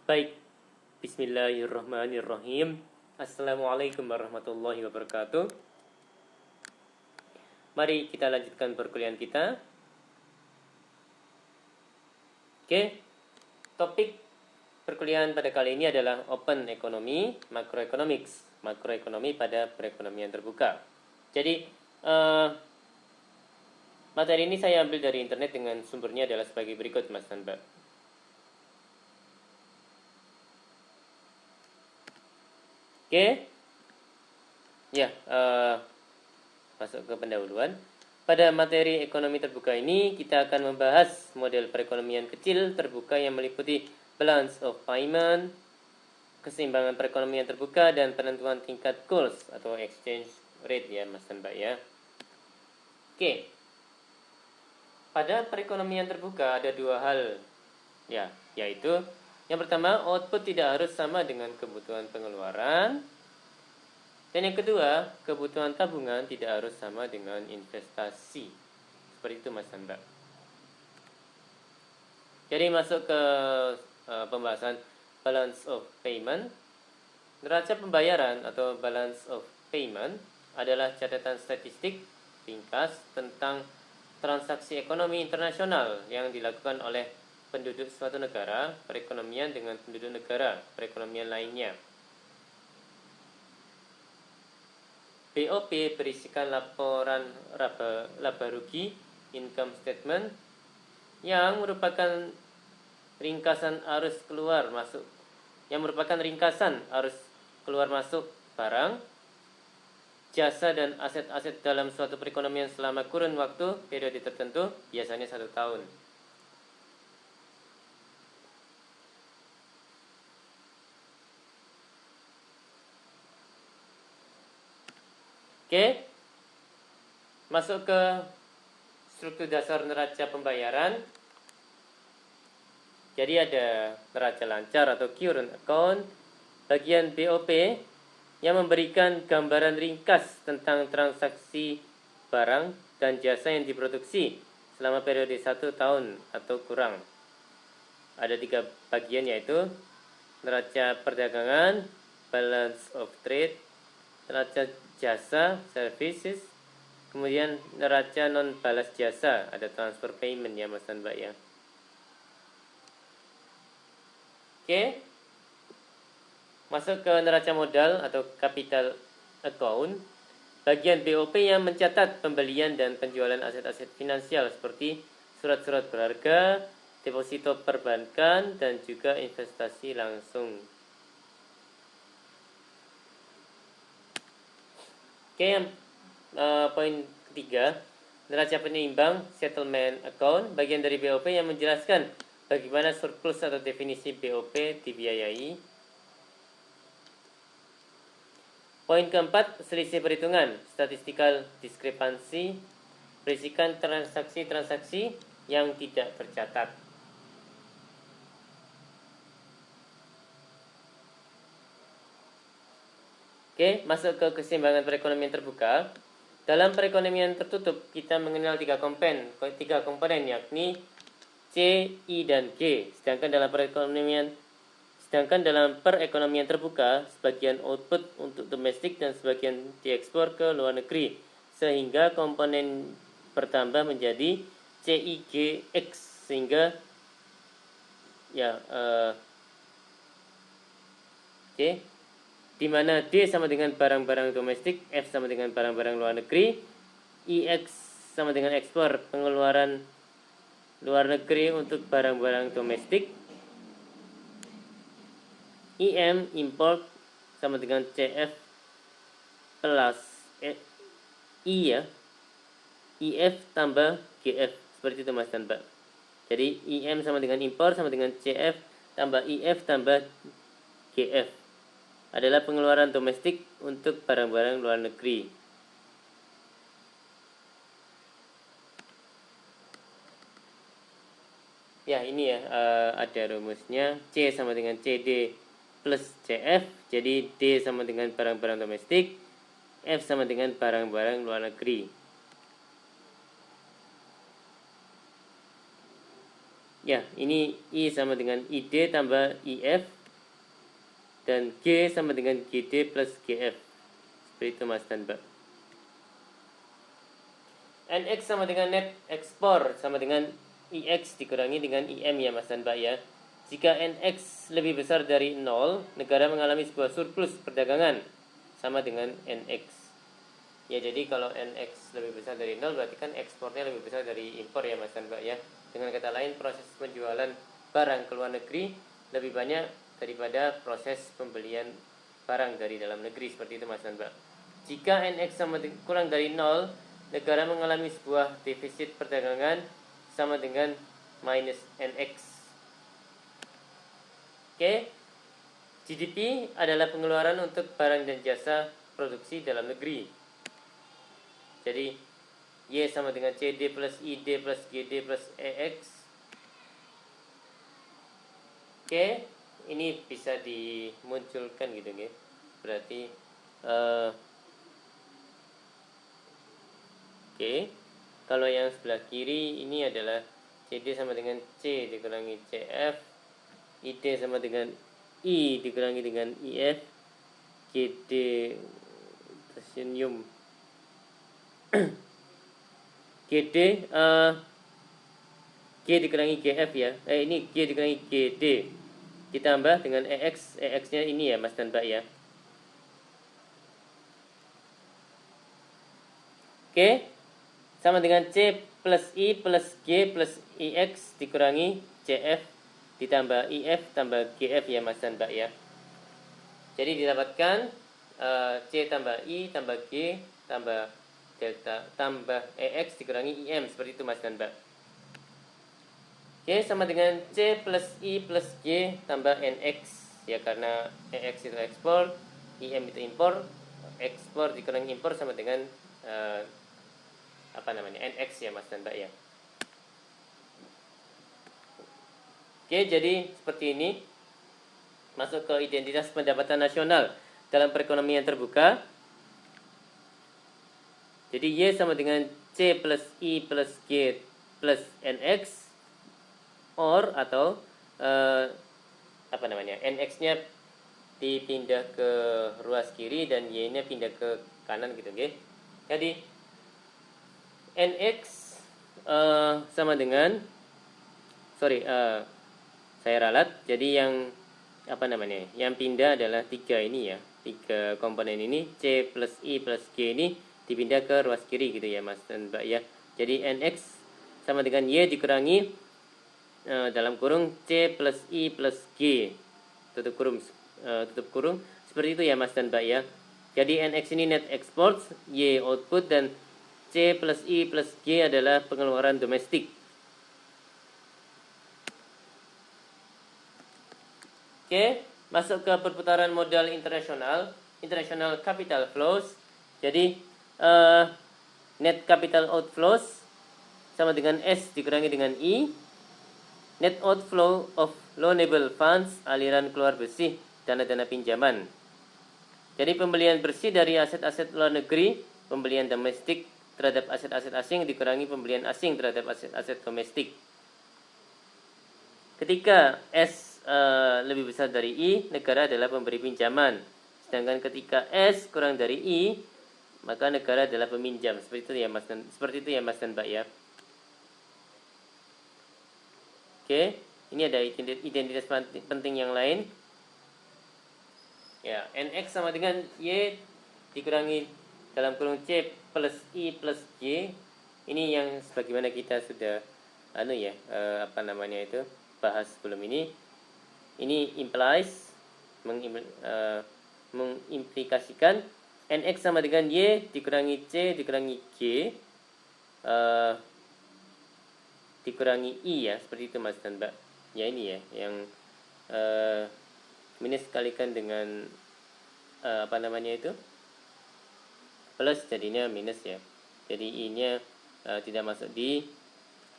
Baik, bismillahirrahmanirrahim. Assalamualaikum warahmatullahi wabarakatuh. Mari kita lanjutkan perkuliahan kita. Oke, topik perkuliahan pada kali ini adalah Open Economy, Macroeconomics. Makroekonomi pada perekonomian terbuka. Jadi, materi ini saya ambil dari internet dengan sumbernya adalah sebagai berikut, Mas Tanba. Oke, ya, masuk ke pendahuluan. Pada materi ekonomi terbuka ini, kita akan membahas model perekonomian kecil terbuka yang meliputi balance of payment, keseimbangan perekonomian terbuka, dan penentuan tingkat kurs atau exchange rate ya, Mas dan Mbak ya. Oke, pada perekonomian terbuka ada dua hal ya, yaitu yang pertama, output tidak harus sama dengan kebutuhan pengeluaran. Dan yang kedua, kebutuhan tabungan tidak harus sama dengan investasi. Seperti itu, Mas Anda. Jadi masuk ke pembahasan balance of payment. Neraca pembayaran atau balance of payment adalah catatan statistik ringkas tentang transaksi ekonomi internasional yang dilakukan oleh penduduk suatu negara, perekonomian dengan penduduk negara, perekonomian lainnya. BOP berisikan laporan laba rugi, income statement, yang merupakan ringkasan arus keluar masuk barang, jasa dan aset-aset dalam suatu perekonomian selama kurun waktu periode tertentu, biasanya 1 tahun. Oke, masuk ke struktur dasar neraca pembayaran. Jadi ada neraca lancar atau current account, bagian BOP yang memberikan gambaran ringkas tentang transaksi barang dan jasa yang diproduksi selama periode 1 tahun atau kurang. Ada 3 bagian, yaitu neraca perdagangan, balance of trade, neraca jasa, services, kemudian neraca non balas jasa, ada transfer payment ya Mas dan Mbak ya. Oke, masuk ke neraca modal atau capital account, bagian BOP yang mencatat pembelian dan penjualan aset-aset finansial seperti surat-surat berharga, deposito perbankan, dan juga investasi langsung. Oke, yang poin ketiga, neraca penyeimbang settlement account, bagian dari BOP yang menjelaskan bagaimana surplus atau definisi BOP dibiayai. Poin keempat, selisih perhitungan, statistical discrepancy, berisikan transaksi-transaksi yang tidak tercatat. Oke, masuk ke keseimbangan perekonomian terbuka. Dalam perekonomian tertutup, kita mengenal 3 komponen, yakni C, I, dan G. Sedangkan dalam perekonomian terbuka, sebagian output untuk domestik dan sebagian diekspor ke luar negeri, sehingga komponen bertambah menjadi CIGX, sehingga ya oke, di mana D sama dengan barang-barang domestik, F sama dengan barang-barang luar negeri, IX sama dengan ekspor pengeluaran luar negeri untuk barang-barang domestik, IM import sama dengan CF plus I ya, IF tambah GF, seperti itu Mas dan Mbak. Jadi IM sama dengan import sama dengan CF tambah IF tambah GF adalah pengeluaran domestik untuk barang-barang luar negeri. Ya, ini ya, ada rumusnya. C sama dengan CD plus CF. Jadi D sama dengan barang-barang domestik, F sama dengan barang-barang luar negeri. Ya, ini I sama dengan ID tambah IF dan G sama dengan GD plus GF. Seperti itu Mas dan Mbak. NX sama dengan net ekspor sama dengan IX dikurangi dengan IM ya Mas dan Mbak ya. Jika NX lebih besar dari 0, negara mengalami sebuah surplus perdagangan sama dengan NX. Ya jadi kalau NX lebih besar dari 0 berarti kan ekspornya lebih besar dari impor ya Mas dan Mbak ya. Dengan kata lain proses penjualan barang ke luar negeri lebih banyak daripada proses pembelian barang dari dalam negeri, seperti itu Mas dan Mbak. Jika NX kurang dari 0, negara mengalami sebuah defisit perdagangan sama dengan minus NX. Oke, GDP adalah pengeluaran untuk barang dan jasa produksi dalam negeri. Jadi Y sama dengan CD plus ID plus GD plus EX. Oke, ini bisa dimunculkan gitu ya. Berarti oke, kalau yang sebelah kiri ini adalah CD sama dengan C dikurangi CF, ID sama dengan I dikurangi dengan IF, GD tersenyum GD G dikurangi GF ya. Ini G dikurangi GD ditambah dengan EX, EX-nya ini ya Mas dan Mbak ya. Oke, sama dengan C plus I plus G plus IX dikurangi CF ditambah IF tambah GF ya Mas dan Mbak ya. Jadi didapatkan C tambah I tambah G tambah delta tambah EX dikurangi IM, seperti itu Mas dan Mbak. Oke, sama dengan C plus I plus G tambah NX ya, karena EX itu ekspor, IM itu impor, ekspor dikurangi impor sama dengan NX ya Mas dan Mbak ya. Oke, jadi seperti ini. Masuk ke identitas pendapatan nasional dalam perekonomian terbuka. Jadi Y sama dengan C plus I plus G plus NX, or atau NX-nya dipindah ke ruas kiri dan Y-nya pindah ke kanan gitu, oke. Jadi NX sama dengan saya ralat. Jadi yang pindah adalah 3 ini ya, 3 komponen ini, C plus I plus G ini dipindah ke ruas kiri gitu ya Mas dan Mbak ya. Jadi NX sama dengan Y dikurangi dalam kurung C plus I plus G tutup kurung, seperti itu ya Mas dan Mbak ya. Jadi NX ini net export, Y output, dan C plus I plus G adalah pengeluaran domestik. Oke, masuk ke perputaran modal internasional, international capital flows. Jadi net capital outflows sama dengan S dikurangi dengan I. Net outflow of loanable funds, aliran keluar bersih dana-dana pinjaman. Jadi pembelian bersih dari aset-aset luar negeri, pembelian domestik terhadap aset-aset asing dikurangi pembelian asing terhadap aset-aset domestik. Ketika S lebih besar dari I, negara adalah pemberi pinjaman. Sedangkan ketika S kurang dari I, maka negara adalah peminjam. Seperti itu ya Mas dan Mbak ya. Oke, ini ada identitas penting yang lain. Ya, NX sama dengan Y dikurangi dalam kurung C plus I plus G. Ini yang sebagaimana kita sudah bahas sebelum ini. Ini implies mengimplikasikan NX sama dengan Y dikurangi C dikurangi G dikurangi I ya, seperti itu Mas dan Mbak. Ya ini ya yang minus kalikan dengan plus, jadinya minus ya. Jadi I nya tidak masuk di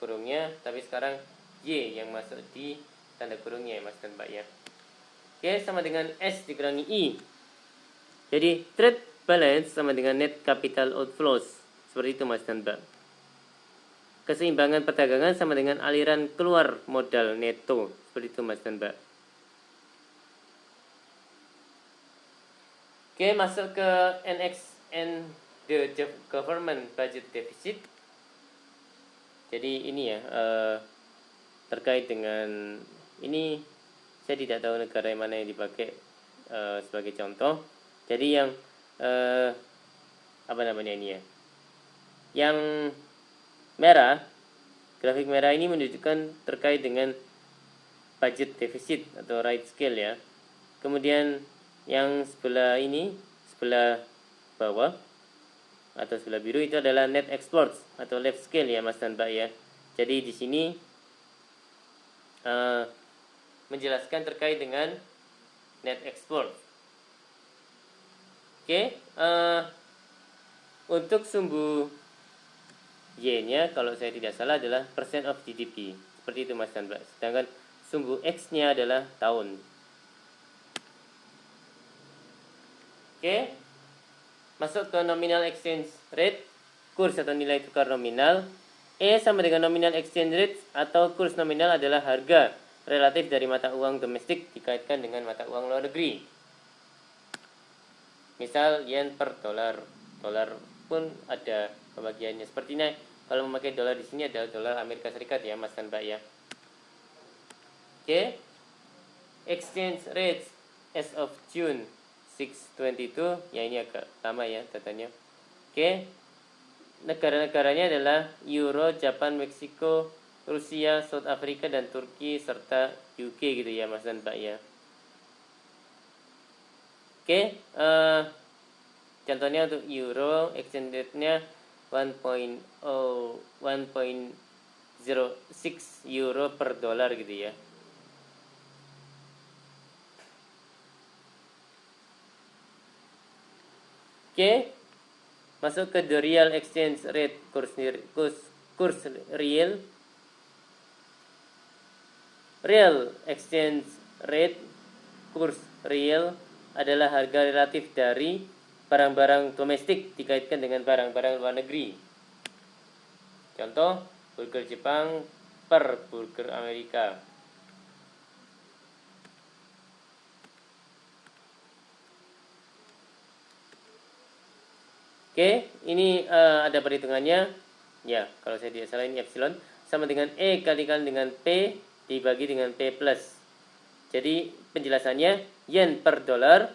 kurungnya, tapi sekarang Y yang masuk di tanda kurungnya ya Mas dan Mbak ya. Oke, sama dengan S dikurangi I. Jadi trade balance sama dengan net capital outflows, seperti itu Mas dan Mbak. Keseimbangan perdagangan sama dengan aliran keluar modal neto, seperti itu Mas dan Mbak. Oke, masuk ke NX and the government budget deficit. Jadi ini ya, terkait dengan ini saya tidak tahu negara yang mana yang dipakai sebagai contoh. Jadi yang apa namanya ini ya, yang merah, grafik merah ini menunjukkan terkait dengan budget deficit atau right scale ya. Kemudian yang sebelah ini, sebelah bawah atau sebelah biru itu adalah net exports atau left scale ya Mas dan Mbak ya. Jadi di sini menjelaskan terkait dengan net export. Oke, untuk sumbu Y-nya kalau saya tidak salah adalah percent of GDP. Seperti itu Mas dan Mbak. Sedangkan sumbu X-nya adalah tahun. Oke. Masuk ke nominal exchange rate, kurs atau nilai tukar nominal. E sama dengan nominal exchange rate atau kurs nominal adalah harga relatif dari mata uang domestik dikaitkan dengan mata uang luar negeri. Misal yen per dolar. Dolar pun ada pembagiannya. Sepertinya kalau memakai dolar di sini adalah dolar Amerika Serikat ya Mas dan Mbak ya. Oke. Exchange rate as of June 622, ya ini agak lama ya datanya. Oke. Negara-negaranya adalah Euro, Japan, Meksiko, Rusia, South Africa dan Turki serta UK gitu ya Mas dan Mbak ya. Oke, contohnya untuk Euro exchange rate-nya 1.06 euro per dolar gitu ya. Oke, masuk ke the real exchange rate, kurs real. Real exchange rate, kurs real adalah harga relatif dari barang-barang domestik dikaitkan dengan barang-barang luar negeri. Contoh, burger Jepang per burger Amerika. Oke, ini ada perhitungannya. Ya, kalau saya tidak salah ini epsilon sama dengan E kalikan dengan P dibagi dengan P plus. Jadi penjelasannya yen per dolar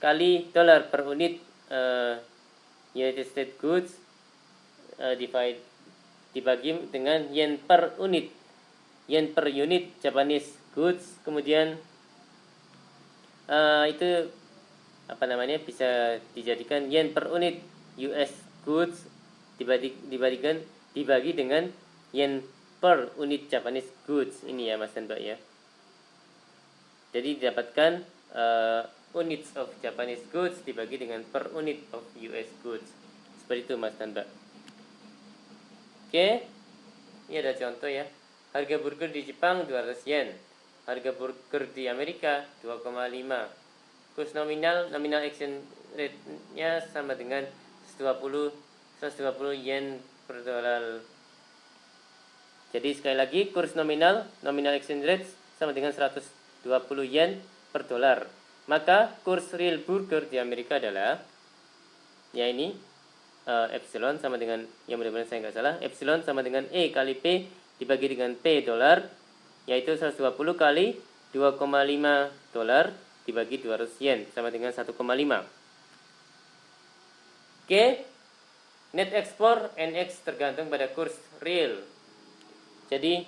kali dolar per unit United States goods dibagi dengan yen per unit. Yen per unit Japanese goods. Kemudian itu apa namanya bisa dijadikan yen per unit US goods dibagi dengan yen per unit Japanese goods ini ya Mas dan Mbak ya. Jadi didapatkan units of Japanese goods dibagi dengan per unit of US goods. Seperti itu Mas dan Mbak. Oke, ini ada contoh ya. Harga burger di Jepang 200 yen. Harga burger di Amerika 2,5. Kurs nominal exchange rate-nya sama dengan 120 yen per dolar. Jadi sekali lagi kurs nominal exchange rate sama dengan 120 yen per dolar. Maka kurs real burger di Amerika adalah ya ini epsilon sama dengan yang mudah-mudahan saya nggak salah, epsilon sama dengan E kali P dibagi dengan P dolar, yaitu 120 kali 2,5 dolar dibagi 200 yen sama dengan 1,5. Oke, net export NX tergantung pada kurs real. Jadi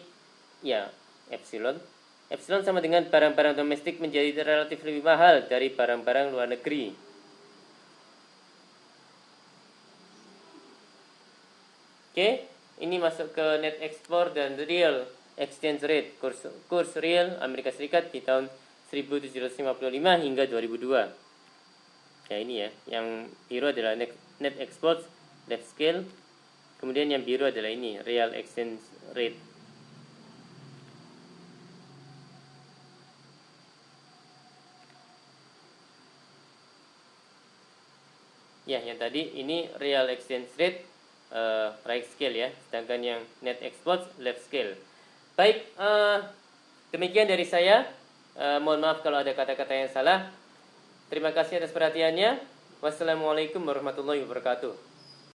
ya epsilon sama dengan barang-barang domestik menjadi relatif lebih mahal dari barang-barang luar negeri. Oke, ini masuk ke net export dan real exchange rate, kurs real Amerika Serikat di tahun 1755 hingga 2002. Ya ini ya, yang biru adalah net export left scale, kemudian yang biru adalah ini real exchange rate. Ya, yang tadi ini real exchange rate right scale ya, sedangkan yang net export left scale. Baik, demikian dari saya. Mohon maaf kalau ada kata-kata yang salah. Terima kasih atas perhatiannya. Wassalamualaikum warahmatullahi wabarakatuh.